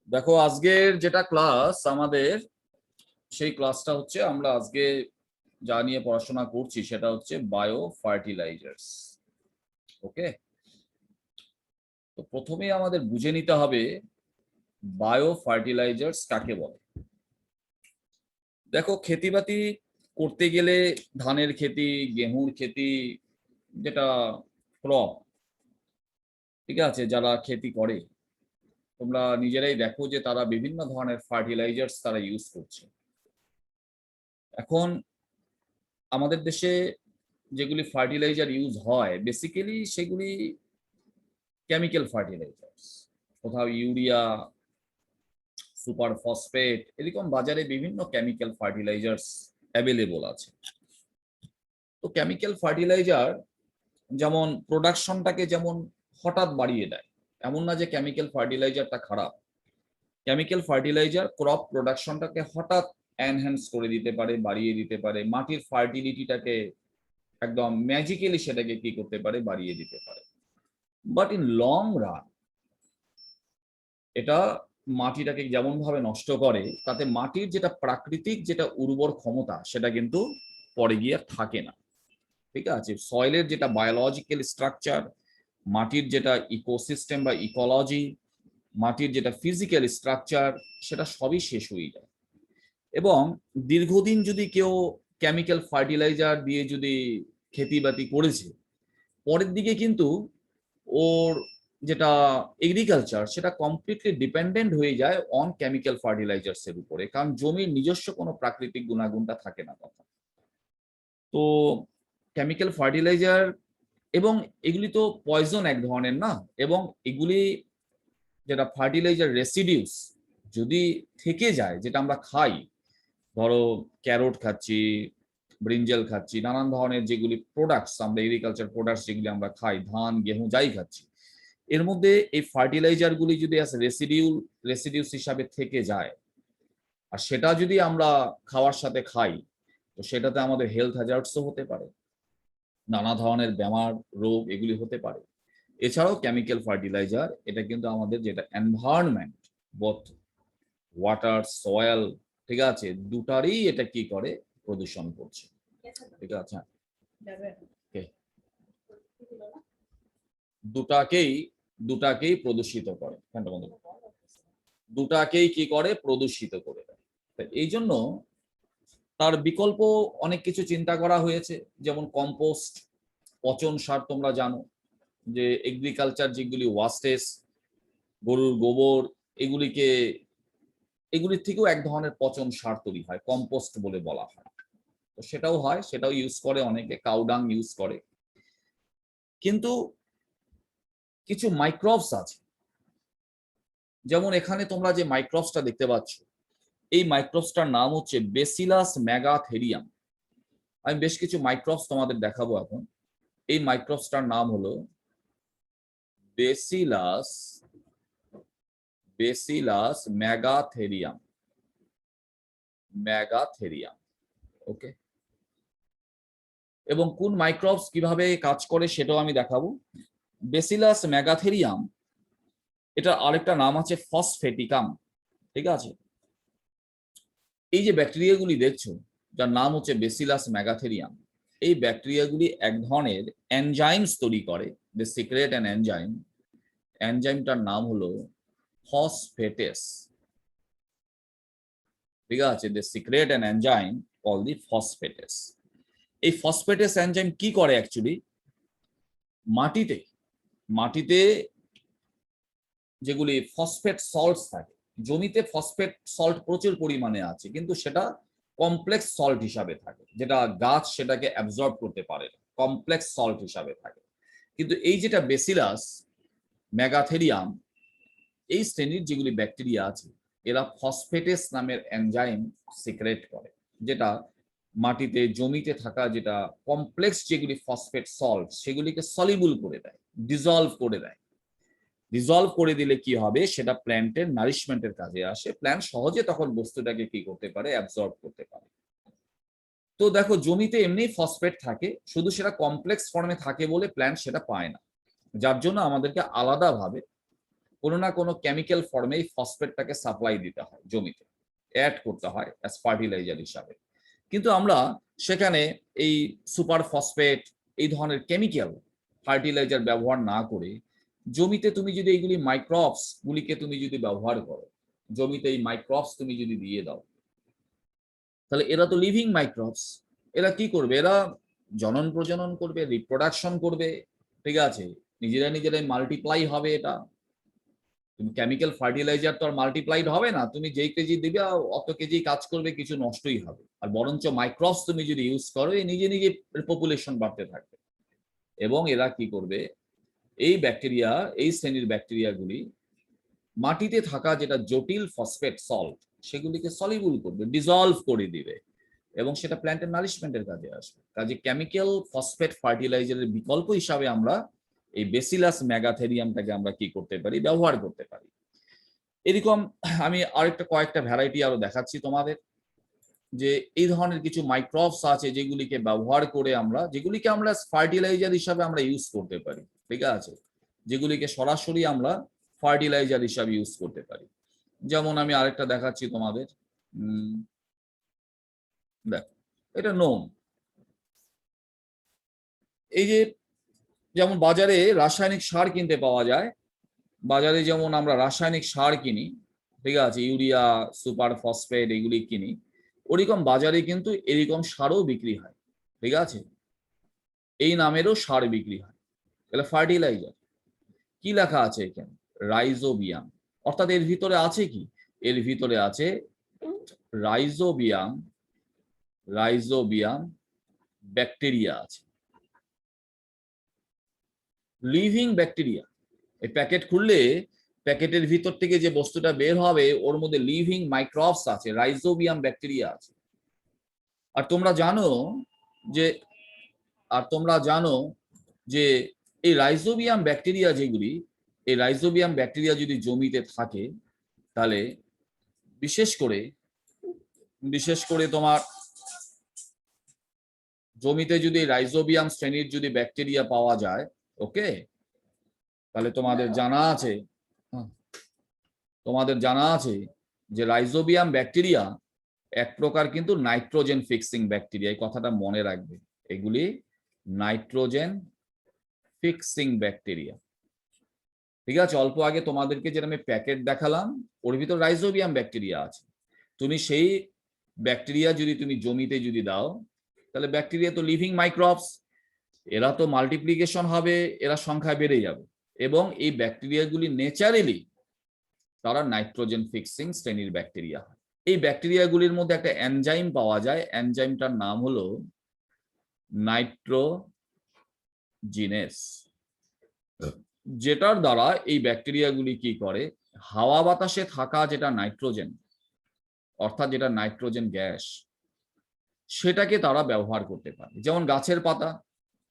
দেখো আজকের যেটা ক্লাস আমাদের সেই ক্লাসটা হচ্ছে আমরা আজকে যা নিয়ে পড়াশোনা করছি সেটা হচ্ছে বায়ো ফার্টিলাইজার্স। ওকে, তো প্রথমেই আমাদের বুঝে নিতে হবে বায়ো ফার্টিলাইজার্স কাকে বলে। দেখো খেতিবাতি করতে গেলে ধানের খেতি, গেহুর খেতি, যেটা ক্রপ, ঠিক আছে, যারা খেতি করে তোমরা নিজেরাই দেখো যে তারা বিভিন্ন ধরনের ফার্টিলাইজার্স তারা ইউজ করছে। এখন আমাদের দেশে যেগুলি ফার্টিলাইজার ইউজ হয় বেসিক্যালি সেগুলি কেমিক্যাল ফার্টিলাইজার্স। কোথাও ইউরিয়া, সুপার ফসফেট, এরকম বাজারে বিভিন্ন কেমিক্যাল ফার্টিলাইজার্স অ্যাভেলেবল আছে। তো কেমিক্যাল ফার্টিলাইজার যেমন প্রোডাকশনটাকে যেমন হঠাৎ বাড়িয়ে দেয়, এমন না যে কেমিক্যাল ফার্টিলাইজারটা খারাপ। কেমিক্যাল ফার্টিলাইজার ক্রপ প্রোডাকশনটাকে হঠাৎ এনহ্যান্স করে দিতে পারে, বাড়িয়ে দিতে পারে, মাটির ফার্টিলিটিটাকে একদম ম্যাজিক্যালি সেটাকে কি করতে পারে, বাড়িয়ে দিতে পারে। বাট ইন লং রান এটা মাটিটাকে যেমন ভাবে নষ্ট করে, তাতে মাটির যেটা প্রাকৃতিক যেটা উর্বর ক্ষমতা সেটা কিন্তু পরে গিয়ে থাকে না। ঠিক আছে, সয়েলের যেটা বায়োলজিক্যাল স্ট্রাকচার, মাটির যেটা ইকোসিস্টেম বা ইকোলজি, মাটির যেটা ফিজিক্যাল স্ট্রাকচার, সেটা সবই শেষ হয়ে যায়। এবং দীর্ঘদিন যদি কেউ কেমিক্যাল ফার্টিলাইজার দিয়ে যদি খেতিবাতি করেছে, পরের দিকে কিন্তু ওর যেটা এগ্রিকালচার সেটা কমপ্লিটলি ডিপেন্ডেন্ট হয়ে যায় অন কেমিক্যাল ফার্টিলাইজার্স এর উপরে, কারণ জমির নিজস্ব কোনো প্রাকৃতিক গুণাগুণটা থাকে না তখন। তো কেমিক্যাল ফার্টিলাইজার, এবং এগুলি তো পয়জন এক ধরনের না, এবং এগুলি যেটা ফার্টিলাইজার রেসিডিউস যদি থেকে যায়, যেটা আমরা খাই, ধরো ক্যারোট খাচ্ছি, ব্রিঞ্জেল খাচ্ছি, নানান ধরনের যেগুলি প্রোডাক্টস আমরা এগ্রিকালচার প্রোডাক্টস যেগুলি আমরা খাই, ধান গেহু যাই খাচ্ছি, এর মধ্যে এই ফার্টিলাইজারগুলি যদি রেসিডিউস হিসাবে থেকে যায়, আর সেটা যদি আমরা খাওয়ার সাথে খাই, তো সেটাতে আমাদের হেলথ হ্যাজার্ডসও হতে পারে, নানা ধরনের বেমার রোগ এগুলি হতে পারে। এছাড়াও কেমিক্যাল ফার্টিলাইজার এটা কিন্তু আমাদের যেটা এনভায়রনমেন্ট, বোথ ওয়াটার সয়েল, ঠিক আছে, দুটারই এটা কি করে, প্রদূষণ করছে। ঠিক আছে, দুটাকেই দুটাকেই প্রদূষিত করে, দুটাকেই কি করে, প্রদূষিত করে দেয়। এই জন্য তার বিকল্প অনেক কিছু চিন্তা করা হয়েছে, যেমন কম্পোস্ট, পচন সার। তোমরা জানো যে এগ্রিকালচার যেগুলি ওয়াস্টেজ, গরুর গোবর, এগুলিকে এগুলির থেকেও এক ধরনের পচন সার তৈরি হয়, কম্পোস্ট বলে বলা হয়। তো সেটাও হয়, সেটাও ইউজ করে অনেকে, কাউডাং ইউজ করে। কিন্তু কিছু মাইক্রোবস আছে, যেমন এখানে তোমরা যে মাইক্রোবসটা দেখতে পাচ্ছ, এই মাইক্রোবসটার নাম হচ্ছে বেসিলাস ম্যাগাথেরিয়াম। আমি বেশ কিছু মাইক্রোবস তোমাদের দেখাবো এখন। এই মাইক্রোবসটার নাম হলো বেসিলাস বেসিলাস ম্যাগাথেরিয়াম। ম্যাগাথেরিয়াম, ওকে। এবং কোন মাইক্রোবস কিভাবে কাজ করে সেটাও আমি দেখাবো। বেসিলাস ম্যাগাথেরিয়াম, এটা আরেকটা নাম আছে ফসফেটিকাম। ঠিক আছে, এই যে ব্যাকটেরিয়াগুলি দেখছো যার নাম হচ্ছে বেসিলাস ম্যাগাথেরিয়াম, এই ব্যাকটেরিয়াগুলি এক ধরনের এনজাইমস তৈরি করে, দে সিক্রেট অ্যান এনজাইম। এনজাইমটার নাম হলো ফসফেটেস। ঠিক আছে, দে secret an enzyme call the phosphatase. এই ফসফেটেস এনজাইম কি করে অ্যাকচুয়ালি, মাটিতে মাটিতে যেগুলি ফসফেট সল্টস থাকে, জমিতে ফসফেট সল্ট প্রচুর পরিমাণে আছে, কিন্তু সেটা কমপ্লেক্স সল্ট হিসাবে থাকে, যেটা গাছ সেটাকে অ্যাবজর্ব করতে পারে, কমপ্লেক্স সল্ট হিসাবে থাকে। কিন্তু এই যেটা বেসিলাস ম্যাগাথেরিয়াম, এই শ্রেণীর যেগুলি ব্যাকটেরিয়া আছে, এরা ফসফেটেস নামের এনজাইম সিক্রেট করে, যেটা মাটিতে জমিতে থাকা যেটা কমপ্লেক্স যেগুলি ফসফেট সল্ট সেগুলিকে সলিবল করে দেয়, ডিজলভ করে দেয়। ডিজলভ করে দিলে কি হবে, সেটা প্ল্যান্টের নারিশমেন্টের কাজে আসে, প্ল্যান্ট সহজে তখন বস্তুটাকে কি করতে পারে, অ্যাবজর্ব করতে পারে। তো দেখো জমিতে এমনি ফসফেট থাকে, শুধু সেটা কমপ্লেক্স ফর্মে থাকে বলে প্ল্যান্ট সেটা পায় না, যার জন্য আমাদেরকে আলাদাভাবে কোনো না কোনো কেমিক্যাল ফর্মে এই ফসফেটটাকে সাপ্লাই দিতে হয় জমিতে, অ্যাড করতে হয় অ্যাজ ফার্টিলাইজার হিসাবে। কিন্তু আমরা সেখানে এই সুপার ফসফেট এই ধরনের কেমিক্যাল ফার্টিলাইজার ব্যবহার না করে জমিতে তুমি যদি এইগুলি মাইক্রোবস গুলিকে তুমি যদি ব্যবহার করো, জমিতে এই মাইক্রোবস তুমি যদি দিয়ে দাও, তাহলে এরা তো লিভিং মাইক্রোবস। এরা কি করবে? এরা জনন প্রজনন করবে, রিপ্রোডাকশন করবে, ঠিক আছে, নিজেরাই মাল্টিপ্লাই হবে। এটা তুমি কেমিক্যাল ফার্টিলাইজার তো আর মাল্টিপ্লাইড হবে না, তুমি যেই কেজি দিবে অত কেজি কাজ করবে, কিছু নষ্টই হবে। আর বরঞ্চ মাইক্রোবস তুমি যদি ইউজ করো, নিজে পপুলেশন বাড়তে থাকবে। এবং এরা কি করবে? এই ব্যাকটেরিয়া, এই শ্রেণীর ব্যাকটেরিয়াগুলি মাটিতে থাকা যেটা জটিল ফসফেট সল্ট সেগুলিকে সলিবল করবে, ডিজলভ করে দিবে, এবং সেটা প্ল্যান্টের নারিশমেন্টের কাজে আসবে। কাজে কেমিক্যাল ফসফেট ফার্টিলাইজারের বিকল্প হিসাবে আমরা এই বেসিলাস মেগাথেরিয়ামটাকে আমরা কি করতে পারি? ব্যবহার করতে পারি। এরকম আমি কয়েকটা ভ্যারাইটি আরো দেখাচ্ছি তোমাদের, যে এই ধরনের কিছু মাইক্রোবস আছে যেগুলিকে ব্যবহার করে যেগুলিকে আমরা ফার্টিলাইজার হিসাবে আমরা ইউজ করতে পারি, ঠিক আছে, যেগুলিকে সরাসরি আমরা ফার্টিলাইজার হিসাবে ইউজ করতে পারি। যেমন আমি আরেকটা দেখাচ্ছি তোমাদের, দেখ, এটা নোম। এই যে যেমন বাজারে রাসায়নিক সার কিনতে পাওয়া যায়, বাজারে যেমন আমরা রাসায়নিক সার কিনি, ঠিক আছে, ইউরিয়া, সুপার ফসফেট এগুলি কিনি, ওরকম বাজারে কিন্তু এরকম সারও বিক্রি হয়, ঠিক আছে, এই নামেরও সার বিক্রি হয়, এটা ফার্টিলাইজার। কি লেখা আছে এখানে? রাইজোবিয়াম। অর্থাৎ এর ভিতরে আছে কি? এর ভিতরে আছে রাইজোবিয়াম ব্যাকটেরিয়া আছে, লিভিং ব্যাকটেরিয়া। এই প্যাকেট খুললে প্যাকেটের ভিতর থেকে যে বস্তুটা বের হবে ওর মধ্যে লিভিং মাইক্রোবস আছে, রাইজোবিয়াম ব্যাকটেরিয়া আছে। আর তোমরা জানো যে এই রাইজোবিয়াম ব্যাকটেরিয়া যদি জমিতে থাকে, তাহলে বিশেষ করে তোমার জমিতে যদি রাইজোবিয়াম শ্রেণীর যদি ব্যাকটেরিয়া পাওয়া যায়, ওকে, তাহলে তোমাদের জানা আছে যে রাইজোবিয়াম ব্যাকটেরিয়া এক প্রকার কিন্তু নাইট্রোজেন ফিক্সিং ব্যাকটেরিয়া। এই কথাটা মনে রাখবে, এগুলি নাইট্রোজেন ফিক্সিং ব্যাকটেরিয়া, ঠিক আছে। অল্প আগে তোমাদেরকে যেটা আমি প্যাকেট দেখালাম, ওর ভিতর রাইজোবিয়াম ব্যাকটেরিয়া আছে। তুমি সেই ব্যাকটেরিয়া যদি তুমি জমিতে যদি দাও, তাহলে ব্যাকটেরিয়া তো লিভিং মাইক্রোবস, এরা তো মাল্টিপ্লিকেশন হবে, এরা সংখ্যায় বেড়ে যাবে, এবং এই ব্যাকটেরিয়াগুলি নেচারালি তারা নাইট্রোজেন ফিক্সিং শ্রেণীর ব্যাকটেরিয়া হয়। এই ব্যাকটেরিয়াগুলির মধ্যে একটা এনজাইম পাওয়া যায়, এনজাইমটার নাম হলো নাইট্রোজিনেস, যেটার দ্বারা এই ব্যাকটেরিয়াগুলি কি করে? হাওয়া বাতাসে থাকা যেটা নাইট্রোজেন, অর্থাৎ যেটা নাইট্রোজেন গ্যাস, সেটাকে তারা ব্যবহার করতে পারে। যেমন গাছের পাতা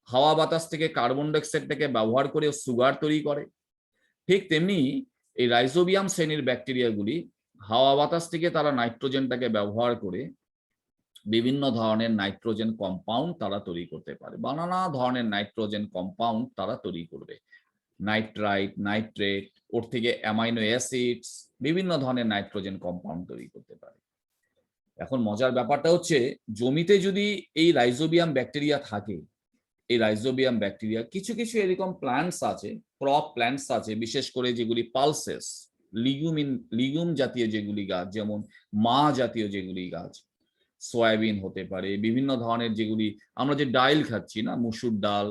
হাওয়া বাতাস থেকে কার্বন ডাইঅক্সাইডটাকে ব্যবহার করে সুগার তৈরি করে, ঠিক তেমনি এই রাইজোবিয়াম শ্রেণীর ব্যাকটেরিয়াগুলি হাওয়া বাতাস থেকে তারা নাইট্রোজেনটাকে ব্যবহার করে বিভিন্ন ধরনের নাইট্রোজেন কম্পাউন্ড তারা তৈরি করতে পারে। নানা ধরনের নাইট্রোজেন কম্পাউন্ড তারা তৈরি করবে, নাইট্রাইট, নাইট্রেট, ওর থেকে অ্যামাইনো অ্যাসিডস, বিভিন্ন ধরনের নাইট্রোজেন কম্পাউন্ড তৈরি করতে পারে। এখন মজার ব্যাপারটা হচ্ছে, জমিতে যদি এই রাইজোবিয়াম ব্যাকটেরিয়া থাকে, এই রাইজোবিয়াম ব্যাকটেরিয়া কিছু এরকম প্ল্যান্টস আছে, ক্রপ প্ল্যান্টস আছে, বিশেষ করে যেগুলি পালসেস, লিগুম জাতীয় যেগুলি গাছ, যেমন মা জাতীয় যেগুলি গাছ, সয়াবিন হতে পারে, বিভিন্ন ধরনের যেগুলি আমরা যে ডাল খাচ্ছি না, মসুর ডাল,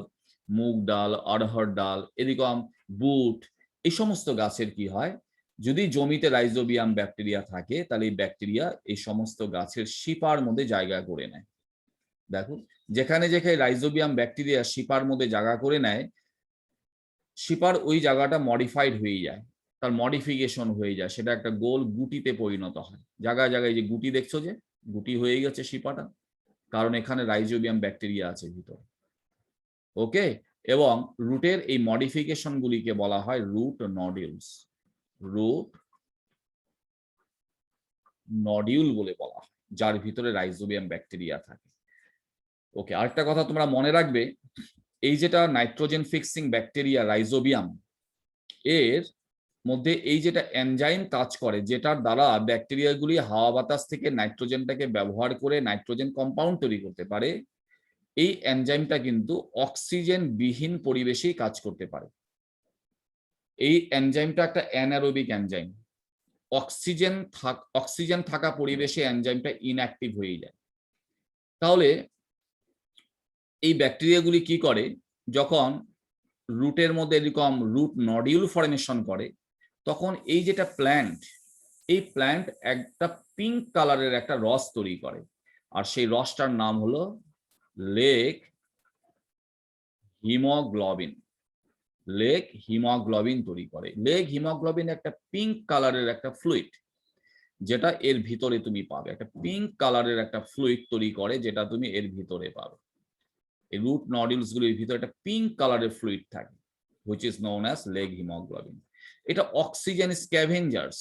মুগ ডাল, অড়হর ডাল, এরকম বুট, এই সমস্ত গাছের কি হয়, যদি জমিতে রাইজোবিয়াম ব্যাকটেরিয়া থাকে, তাহলে এই ব্যাকটেরিয়া এই সমস্ত গাছের শিপার মধ্যে জায়গা করে নেয়। দেখো, যেখানে রাইজোবিয়াম ব্যাকটেরিয়া শিপার মধ্যে জায়গা করে নেয়, শিপার ওই জায়গাটা মডিফাইড হয়ে যায়, তার মডিফিকেশন হয়ে যায়, সেটা একটা গোল গুটিতে পরিণত হয়। জায়গায় যে গুটি দেখছো, যে গুটি হয়ে গেছে শিপাটা, কারণ এখানে রাইজোবিয়াম ব্যাকটেরিয়া আছে ভিতরে, ওকে। এবং রুটের এই মডিফিকেশন গুলিকে বলা হয় রুট নডিউল বলে বলা হয়, যার ভিতরে রাইজোবিয়াম ব্যাকটেরিয়া থাকে, ওকে। আরেকটা কথা তোমরা মনে রাখবে, এই যেটা নাইট্রোজেন ফিক্সিং ব্যাকটেরিয়া রাইজোবিয়াম, এর মধ্যে এই যেটা এনজাইম কাজ করে, যেটার দ্বারা ব্যাকটেরিয়াগুলি হাওয়া বাতাস থেকে নাইট্রোজেনটাকে ব্যবহার করে নাইট্রোজেন কম্পাউন্ড তৈরি করতে পারে, এই এনজাইমটা কিন্তু অক্সিজেন বিহীন পরিবেশেই কাজ করতে পারে। এই এনজাইমটা একটা অ্যানারোবিক এনজাইম। অক্সিজেন থাকা পরিবেশে এনজাইমটা ইনঅ্যাক্টিভ হয়ে যায়। তাহলে এই ব্যাকটেরিয়াগুলি কি করে, যখন রুটের মধ্যে এরকম রুট নডিউল ফর্মেশন করে, তখন এই যেটা প্ল্যান্ট, এই প্ল্যান্ট একটা পিঙ্ক কালারের একটা রস তৈরি করে, আর সেই রসটার নাম হলো লেক হিমোগ্লোবিন। লেক হিমোগ্লোবিন তৈরি করে। লেক হিমোগ্লোবিন একটা পিঙ্ক কালারের একটা ফ্লুইড, যেটা এর ভিতরে তুমি পাবে। একটা পিঙ্ক কালারের একটা ফ্লুইড তৈরি করে, যেটা তুমি এর ভিতরে পাবে। এই রুট নডিউলস গুলির ভিতরে একটা পিঙ্ক কালারের ফ্লুইড থাকে, which is known as leg hemoglobin. এটা অক্সিজেন স্ক্যাভেঞ্জার্স।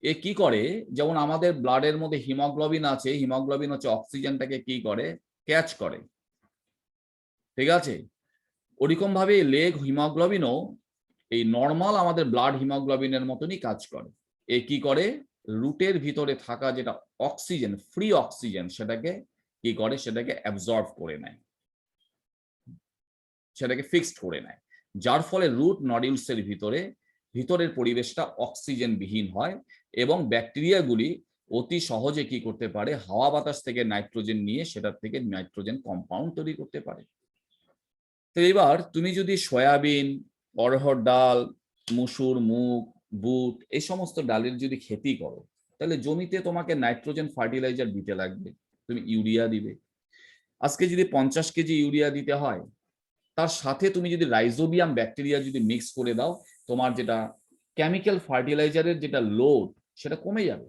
এ কি করে, যেমন আমাদের ব্লাডের মধ্যে হিমোগ্লোবিন আছে, হিমোগ্লোবিন হচ্ছে অক্সিজেনটাকে কি করে, ক্যাচ করে, ঠিক আছে? ওরকম ভাবে লেগ হিমোগ্লোবিনও এই নর্মাল আমাদের ব্লাড হিমোগ্লোবিনের মতনই কাজ করে। এ কি করে, রুটের ভিতরে থাকা যেটা অক্সিজেন, ফ্রি অক্সিজেন, সেটাকে কি করে, সেটাকে অ্যাবজর্ব করে নেয়, সেটাকে ফিক্সড করে নেয়, যার ফলে রুট নডিউলস এর ভিতরের পরিবেশটা অক্সিজেন বিহীন হয়, এবং ব্যাকটেরিয়াগুলি অতি সহজে কি করতে পারে, হাওয়া বাতাস থেকে নাইট্রোজেন নিয়ে সেটার থেকে নাইট্রোজেন কম্পাউন্ড তৈরি করতে পারে। তো এবার তুমি যদি সয়াবিন, অড়হর ডাল, মসুর, মুগ, বুট, এই সমস্ত ডালের যদি খেতি করো, তাহলে জমিতে তোমাকে নাইট্রোজেন ফার্টিলাইজার দিতে লাগবে, তুমি ইউরিয়া দিবে। আজকে যদি 50 কেজি ইউরিয়া দিতে হয়, তার সাথে তুমি যদি রাইজোবিয়াম ব্যাকটেরিয়া যদি মিক্স করে দাও, তোমার যেটা কেমিক্যাল ফার্টিলাইজারের যেটা লোড, সেটা কমে যাবে।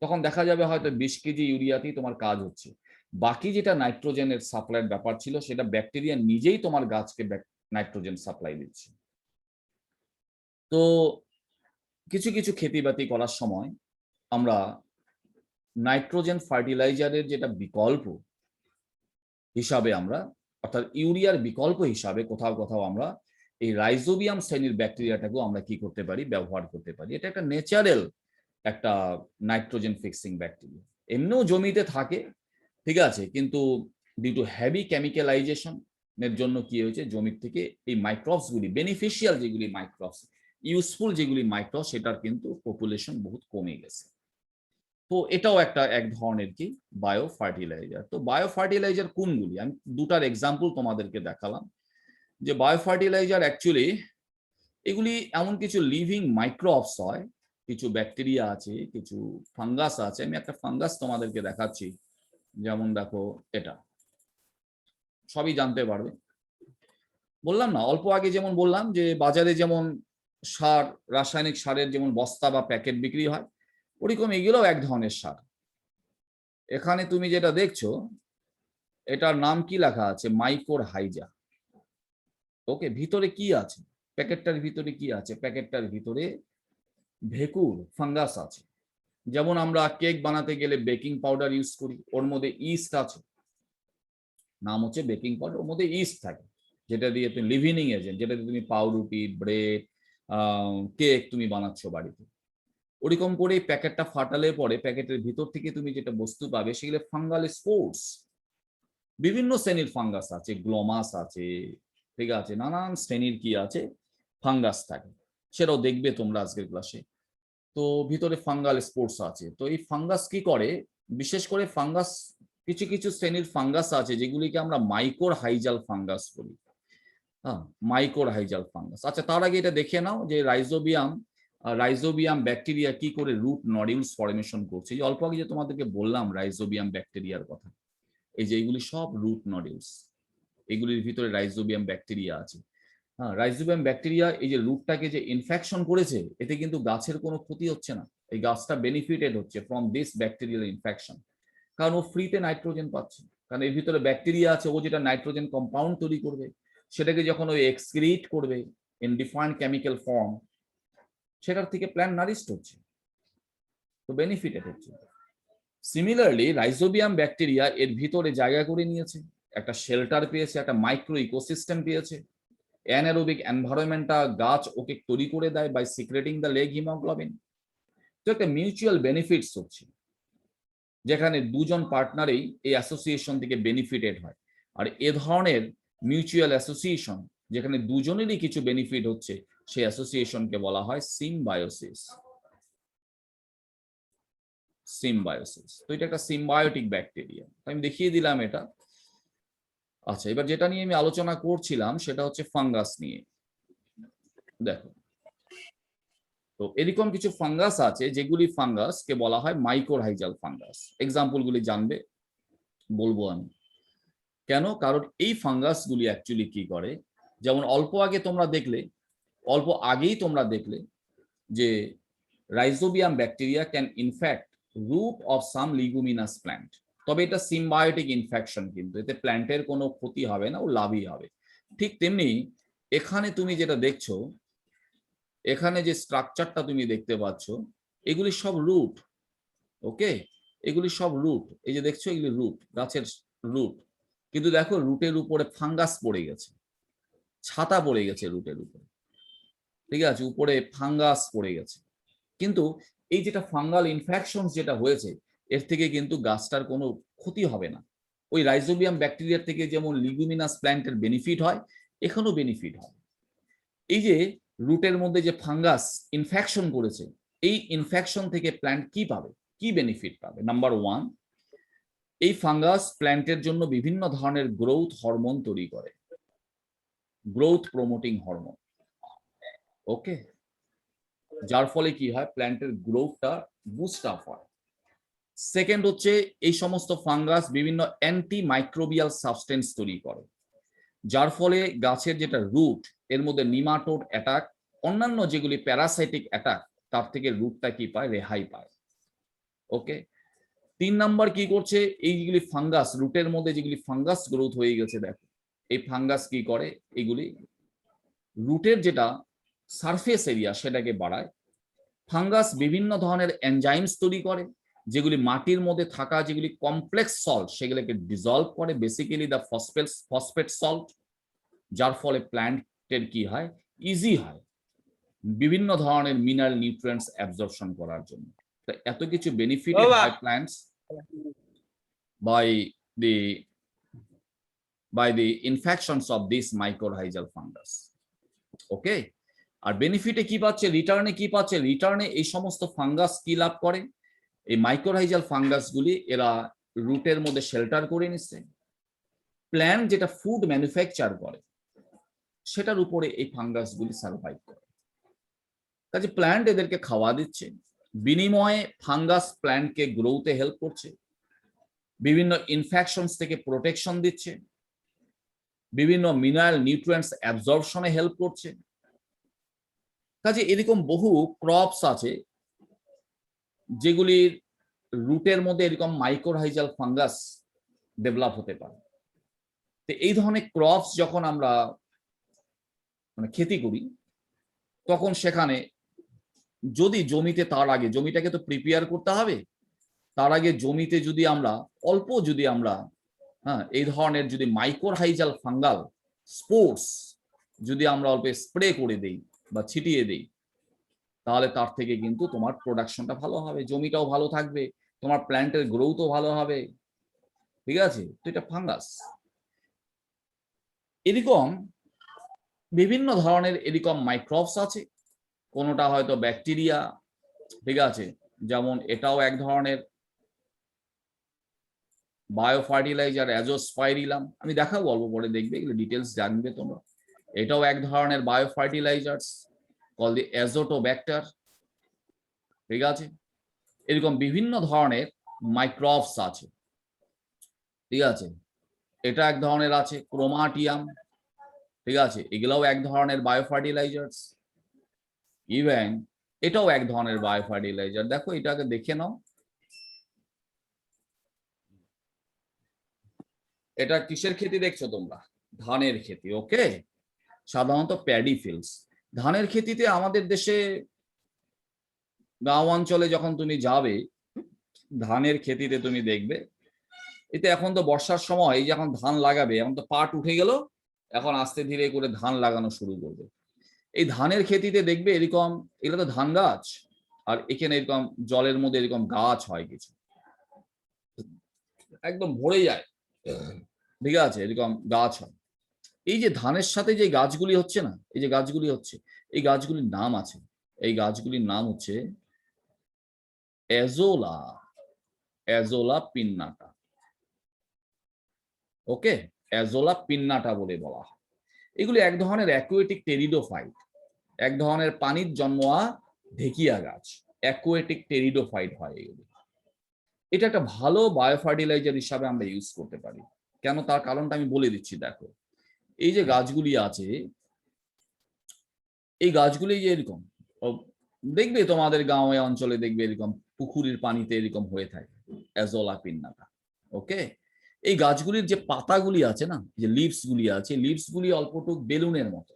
তখন দেখা যাবে হয়তো 20 কেজি ইউরিয়াতেই তোমার কাজ হচ্ছে। বাকি যেটা নাইট্রোজেনের সাপ্লাইয়ের ব্যাপার ছিল, সেটা ব্যাকটেরিয়া নিজেই তোমার গাছকে নাইট্রোজেন সাপ্লাই দিচ্ছে। তো কিছু কিছু খেতিবাতি করার সময় আমরা নাইট্রোজেন ফার্টিলাইজারের যেটা বিকল্প হিসাবে আমরা, অর্থাৎ ইউরিয়ার বিকল্প হিসাবে কোথাও কোথাও আমরা এই রাইজোবিয়াম শ্রেণীর ব্যাকটেরিয়াটাকেও আমরা কি করতে পারি, ব্যবহার করতে পারি। এটা একটা ন্যাচারাল একটা নাইট্রোজেন ফিক্সিং ব্যাকটেরিয়া, এমনিও জমিতে থাকে, ঠিক আছে, কিন্তু ডিউ টু হেভি কেমিক্যালাইজেশন এর জন্য কি হয়েছে, জমির থেকে এই মাইক্রোবস গুলি, বেনিফিশিয়াল যেগুলি মাইক্রোবস, ইউজফুল যেগুলি মাইক্রোবস, সেটার কিন্তু পপুলেশন বহুত কমে গেছে। তো এটাও একটা এক ধরনের কি বায়ো ফার্টিলাইজার। তো বায়ো ফার্টিলাইজার কোনগুলি, আমি দুটার এক্সাম্পল তোমাদেরকে দেখালাম, যে বায়ো ফার্টিলাইজার অ্যাকচুয়ালি এগুলি এমন কিছু লিভিং মাইক্রোবস হয়, কিছু ব্যাকটেরিয়া আছে, কিছু ফাঙ্গাস আছে। আমি একটা ফাঙ্গাস তোমাদেরকে দেখাচ্ছি, যেমন দেখো এটা, সবই জানতে পারবে। বললাম না অল্প আগে, যেমন বললাম যে বাজারে যেমন সার, রাসায়নিক সারের যেমন বস্তা বা প্যাকেট বিক্রি হয়, ওরকম এগুলোও এক ধরনের সার। এখানে তুমি যেটা দেখছো, এটার নাম কি লেখা আছে, মাইকোরহাইজা। ওকে, ভিতরে কি আছে, প্যাকেটটার ভিতরে কি আছে, প্যাকেটটার ভিতরে ভেকুর ফাঙ্গাস আছে। যেমন আমরা কেক বানাতে গেলে বেকিং পাউডার ইউজ করি, ওর মধ্যে ইস্ট আছে, নাম হচ্ছে বেকিং পাউডার, ওর মধ্যে ইস্ট থাকে, যেটা দিয়ে তুমি লিভিনিং এজেন্ট, যেটা দিয়ে তুমি পাউরুটি, ব্রেড, কেক তুমি বানাচ্ছ বাড়িতে। ওরকম করে প্যাকেটটা ফাটালে পরে প্যাকেটের ভিতর থেকে তুমি যেটা বস্তু পাবে, সেগুলো ফাঙ্গাল স্পোর্স। বিভিন্ন শ্রেণীর ফাঙ্গাস আছে, গ্লোমাস আছে, ঠিক আছে, নানান শ্রেণীর কি আছে, ফাঙ্গাস থাকে, সেটাও দেখবে তোমরা আজকের ক্লাসে। তো ভিতরে ফাঙ্গাল স্পোর্স আছে। তো এই ফাঙ্গাস কি করে, বিশেষ করে ফাঙ্গাস, কিছু কিছু শ্রেণীর ফাঙ্গাস আছে যেগুলিকে আমরা মাইকোরহাইজাল ফাঙ্গাস বলি। হ্যাঁ, মাইকোরহাইজাল ফাঙ্গাস। আচ্ছা, তার আগে এটা দেখে নাও যে রাইজোবিয়াম ব্যাকটেরিয়া কি করে রুট নডিউলস ফর্মেশন করছে। এই অল্প আগে যে তোমাদেরকে বললাম রাইজোবিয়াম ব্যাকটেরিয়ার কথা, এই যে এইগুলি সব রুট নডিউলস, এগুলির ভিতরে রাইজোবিয়াম ব্যাকটেরিয়া আছে। হ্যাঁ, রাইজোবিয়াম ব্যাকটেরিয়া এই যে রুটটাকে যে ইনফেকশন করেছে, এতে কিন্তু গাছের কোনো ক্ষতি হচ্ছে না, এই গাছটা বেনিফিটেড হচ্ছে ফ্রম দিস ব্যাকটেরিয়াল ইনফেকশন, কারণ ও ফ্রিতে নাইট্রোজেন পাচ্ছে। কারণ এর ভিতরে ব্যাকটেরিয়া আছে, ও যেটা নাইট্রোজেন কম্পাউন্ড তৈরি করবে, সেটাকে যখন ওই এক্সক্রিট করবে ইন ডিফাইন্ড কেমিক্যাল ফর্ম, সেটার থেকে প্ল্যান্ট নারিশড হচ্ছে, তো বেনিফিটেড হচ্ছে। সিমিলারলি রাইজোবিয়াম ব্যাকটেরিয়া এর ভিতরে জায়গা করে নিয়েছে, একটা শেল্টার পেয়েছে, একটা মাইক্রো ইকোসিস্টেম পেয়েছে, অ্যানারোবিক এনভায়রনমেন্টটা গাছ ওকে তৈরি করে দেয় by secreting the leg haemoglobin. তো একটা মিউচুয়াল বেনিফিটস হচ্ছে, যেখানে দুজন পার্টনারেই এই অ্যাসোসিয়েশন থেকে বেনিফিটেড হয়। আর এ ধরনের মিউচুয়াল অ্যাসোসিয়েশন যেখানে দুজনেরই কিছু বেনিফিট হচ্ছে, সেই অ্যাসোসিয়েশনকে বলা হয় সিম্বায়োসিস। সিম্বায়োসিস, তো এটা একটা সিম্বায়োটিক ব্যাকটেরিয়া, আমি দেখিয়ে দিলাম এটা। আচ্ছা, এবার যেটা নিয়ে আমি আলোচনা করছিলাম সেটা হচ্ছে ফাঙ্গাস নিয়ে। দেখো, তো এরকম কিছু ফাঙ্গাস আছে যেগুলি ফাঙ্গাসকে বলা হয় মাইকোরহাইজাল ফাঙ্গাস। এক্সাম্পল গুলি জানবে, বলবো আমি কেন। কারণ এই ফাঙ্গাসগুলি অ্যাকচুয়ালি কি করে, যেমন অল্প আগেই তোমরা দেখলে যে rhizobium bacteria can infect root of some leguminous plant. তবে এটা সিম্বায়োটিক ইনফেকশন, কিন্তু এতে প্ল্যান্টের কোনো ক্ষতি হবে না, ও লাভই হবে। ঠিক তেমনি এখানে তুমি যেটা দেখছো, এখানে যে স্ট্রাকচারটা তুমি দেখতে পাচ্ছ, এগুলি সব রুট। ওকে, এগুলি সব রুট, এই যে দেখছো এগুলি রুট, গাছের রুট। কিন্তু দেখো রুটের উপরে ফাঙ্গাস পড়ে গেছে, ছাতা পড়ে গেছে রুটের উপরে, ঠিক আছে, উপরে ফাঙ্গাস পড়ে গেছে। কিন্তু এই যেটা ফাঙ্গাল ইনফেকশন যেটা হয়েছে, এর থেকে কিন্তু গাছটার কোনো ক্ষতি হবে না। ওই রাইজোবিয়াম ব্যাকটেরিয়ার থেকে যেমন লিগুমিনাস প্ল্যান্টের বেনিফিট হয়, এখানেও বেনিফিট হয়। এই যে রুটের মধ্যে যে ফাঙ্গাস ইনফেকশন করেছে, এই ইনফেকশন থেকে প্ল্যান্ট কি পাবে, কি বেনিফিট পাবে? নাম্বার ওয়ান, এই ফাঙ্গাস প্ল্যান্টের জন্য বিভিন্ন ধরনের গ্রোথ হরমোন তৈরি করে, গ্রোথ প্রমোটিং হরমোন। ওকে, যার ফলে কি হয়, প্ল্যান্টের গ্রোথটা বুস্ট আপ হয়। সেকেন্ড হচ্ছে, এই সমস্ত ফাঙ্গাস বিভিন্ন অ্যান্টি মাইক্রোবিয়াল সাবস্টেন্স তৈরি করে, যার ফলে গাছের যেটা রুট, এর মধ্যে নিমাটোড অ্যাটাক, অন্যান্য যেগুলি প্যারাসাইটিক অ্যাটাক, তার থেকে রুটটা কি পায়, রেহাই পায়। ওকে, 3 নাম্বার কি করছে, এইগুলি ফাঙ্গাস, রুটের মধ্যে যেগুলি ফাঙ্গাস গ্রোথ হয়ে গেছে, দেখো এই ফাঙ্গাস কি করে, এগুলি রুটের যেটা সারফেস এরিয়া সেটাকে বাড়ায়। ফাঙ্গাস বিভিন্ন ধরনের এনজাইমস তৈরি করে, যেগুলি মাটির মধ্যে থাকা যেগুলি কমপ্লেক্স সল্ট সেগুলোকে ডিজলভ করে, বেসিক্যালি দ্য ফসফেট সল্ট, যার ফলে প্ল্যান্টের কি হয়, ইজি হয় বিভিন্ন ধরনের মিনারেল নিউট্রিয়েন্টস অ্যাবজর্পশন করার জন্য। তো এত কিছু benefited by plants by the infections of this mycorrhizal fungus. Okay, আর বেনিফিটে কি পাচ্ছে, রিটার্নে কি পাচ্ছে, রিটার্নে এই সমস্ত ফাঙ্গাস কি লাভ করে, এই মাইক্রোরাইজাল ফাঙ্গাসগুলি এরা রুটের মধ্যে শেল্টার করে নিচ্ছে। প্ল্যান্ট যেটা ফুড ম্যানুফ্যাকচার করে সেটার উপরে এই ফাঙ্গাসগুলি সার্ভাইভ করে, কাজে প্ল্যান্ট এদেরকে খাওয়া দিচ্ছে, বিনিময়ে ফাঙ্গাস প্ল্যান্টকে গ্রোথে হেল্প করছে, বিভিন্ন ইনফেকশনস থেকে প্রোটেকশন দিচ্ছে, বিভিন্ন মিনারেল নিউট্রিয়েন্টস অ্যাবজর্পশনে হেল্প করছে। কাজে এরকম বহু ক্রপস আছে যেগুলির রুটের মধ্যে এরকম মাইক্রোরাইজাল ফাঙ্গাস ডেভেলপ হতে পারে। তো এই ধরনের ক্রপস যখন আমরা মানে খেতি করি, তখন সেখানে যদি জমিতে, তার আগে জমিটাকে তো প্রিপেয়ার করতে হবে, তার আগে জমিতে যদি আমরা অল্প এই ধরনের যদি মাইক্রোরাইজাল ফাঙ্গাল স্পোর্টস যদি আমরা অল্প স্প্রে করে দেই বা ছিটিয়ে দেই, তাহলে তার থেকে কিন্তু তোমার প্রোডাকশনটা ভালো হবে, জমিটাও ভালো থাকবে, তোমার প্ল্যান্টের গ্রোথও ভালো হবে। ঠিক আছে, তো এটা ফাঙ্গাস। এরকম বিভিন্ন ধরনের এরকম মাইক্রোবস আছে, কোনোটা হয়তো ব্যাকটেরিয়া, ঠিক আছে, যেমন এটাও এক ধরনের বায়ো ফার্টিলাইজার অ্যাজোস্পাইরিলাম, আমি দেখাবো অল্প পরে, দেখবে এগুলো ডিটেলস জানবে তোমরা। এটাও এক ধরনের বায়ো ফার্টিলাইজার্স কল দি অ্যাজোটোব্যাক্টার। ঠিক আছে, এরকম বিভিন্ন ধরনের মাইক্রোবস আছে। ঠিক আছে, এটা এক ধরনের আছে ক্রোমাটিয়াম। ঠিক আছে, এগুলাও এক ধরনের বায়ো ফার্টিলাইজার্স। ইভেন এটাও এক ধরনের বায়ো ফার্টিলাইজার। দেখো এটাকে দেখে নাও, এটা কিসের ক্ষেতি দেখছো তোমরা, ধানের ক্ষেতি। ওকে, সাধারণত প্যাডি ফিল্ডস। ধানের ক্ষেতিতে আমাদের দেশে গাঁও অঞ্চলে যখন তুমি যাবে, ধানের ক্ষেতিতে তুমি দেখবে, এতে এখন তো বর্ষার সময়, এই যখন ধান লাগাবে, এখন তো পাট উঠে গেল, এখন আস্তে ধীরে করে ধান লাগানো শুরু করবে। এই ধানের খেতিতে দেখবে এরকম, এগুলো তো ধান গাছ, আর এখানে এরকম জলের মধ্যে এরকম গাছ হয় কিছু, একদম ভরে যায়, ঠিক আছে, এরকম গাছ হয়। এই যে ধানের সাথে যে গাছগুলি হচ্ছে না, এই যে গাছগুলি হচ্ছে, এই গাছগুলির নাম আছে, এই গাছগুলির নাম হচ্ছে এজোলা, এজোলা পিন্নাটা। ওকে, এজোলা পিন্নাটা বলে বলা হয়। এগুলি এক ধরনের অ্যাকুয়েটিক টেরিডোফাইট, এক ধরনের পানির জন্মোয়া ঢেকিয়া গাছ, অ্যাকুয়েটিক টেরিডোফাইট হয় এগুলি। এটা একটা ভালো বায়োফার্টিলাইজার হিসাবে আমরা ইউজ করতে পারি। কেন, তার কারণটা আমি বলে দিচ্ছি। দেখো, এই যে গাছগুলি আছে, এই গাছগুলি যে এরকম দেখবে তোমাদের গাঁয়ে অঞ্চলে দেখবে এরকম পুকুরের পানিতে এরকম হয়ে থাকে অ্যাজোলা পিন্নাটা। ওকে, এই গাছগুলির যে পাতাগুলি আছে না, যে লিভস গুলি আছে, লিভস গুলি অল্পটুক বেলুনের মতো,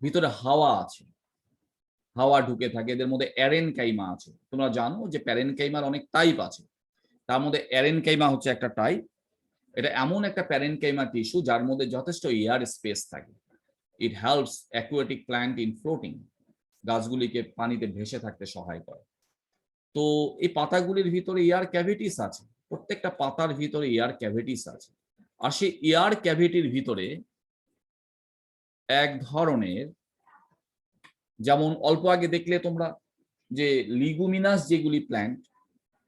ভিতরে হাওয়া আছে, হাওয়া ঢুকে থাকে। এদের মধ্যে অ্যারেনকাইমা আছে। তোমরা জানো যে প্যারেনকাইমার অনেক টাইপ আছে, তার মধ্যে অ্যারেনকাইমা হচ্ছে একটা টাইপ। এটা এমন একটা প্যারেনকাইমা টিস্যু যার মধ্যে যথেষ্ট এয়ার স্পেস থাকে। It helps aquatic plant in floating, গাছগুলিকে পানিতে ভেসে থাকতে সহায় করে। তো এই পাতাগুলির ভিতরে এয়ার ক্যাভিটিস আছে, প্রত্যেকটা পাতার ভিতরে এয়ার ক্যাভিটিস আছে। আর সেই এয়ার ক্যাভিটির ভিতরে এক ধরনের, যেমন অল্প আগে দেখলে তোমরা যে লিগুমিনাস যেগুলি প্ল্যান্ট,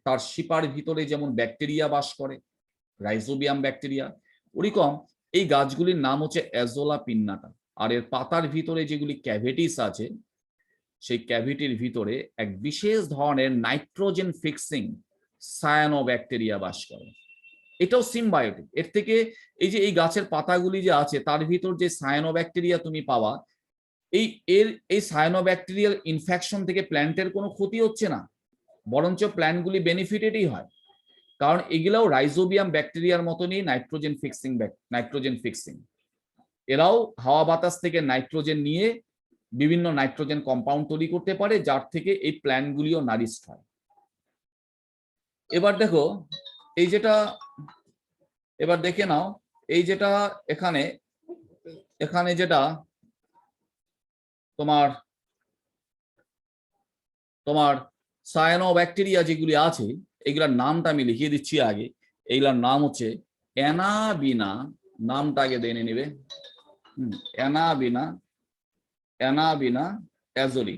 তার শিপার ভিতরে যেমন ব্যাকটেরিয়া বাস করে, রাইজোবিয়াম ব্যাকটেরিয়া, ওরকম এই গাছগুলির নাম হচ্ছে অ্যাজোলা পিন্নাটা। আর এর পাতার ভিতরে যেগুলি ক্যাভিটিস আছে, সেই ক্যাভিটির ভিতরে এক বিশেষ ধরনের নাইট্রোজেন ফিক্সিং সায়ানোব্যাকটেরিয়া বাস করে। এটাও সিম্বায়োটিক। এর থেকে এই যে এই গাছের পাতাগুলি যে আছে তার ভিতর যে সায়ানোব্যাকটেরিয়া তুমি পাওয়া, এই সায়ানোব্যাকটেরিয়াল ইনফেকশন থেকে প্ল্যান্টের কোনো ক্ষতি হচ্ছে না, বরঞ্চ প্ল্যান্টগুলি বেনিফিটেডই হয়। কারণ এগুলাও রাইজোবিয়াম ব্যাকটেরিয়ার মতনই নাইট্রোজেন ফিক্সিং। এরাও হাওয়া বাতাস থেকে নাইট্রোজেন নিয়ে বিভিন্ন নাইট্রোজেন কম্পাউন্ড তৈরি করতে পারে, যার থেকে এই প্ল্যান্টগুলিও নারিশড হয়। এবার দেখো, এই যেটা, এবার দেখে নাও, এই যেটা এখানে, এখানে যেটা তোমার তোমার সায়ানোব্যাকটেরিয়া যেগুলি আছে, এগুলার নামটা আমি লিখিয়ে দিচ্ছি আগে। এইগুলার নাম হচ্ছে অ্যানাবিনা, নামটা আগে জেনে নেবে। অ্যানাবিনা, অ্যানাবিনা অ্যাজোলি,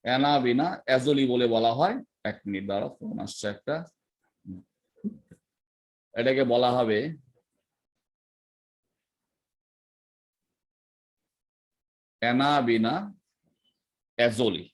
অ্যানাবিনা অ্যাজোলি বলে বলা হয়। এক মিনিট দাঁড়াও, ফোন আসছে একটা। এটাকে বলা হবে অ্যানাবিনা অ্যাজোলি।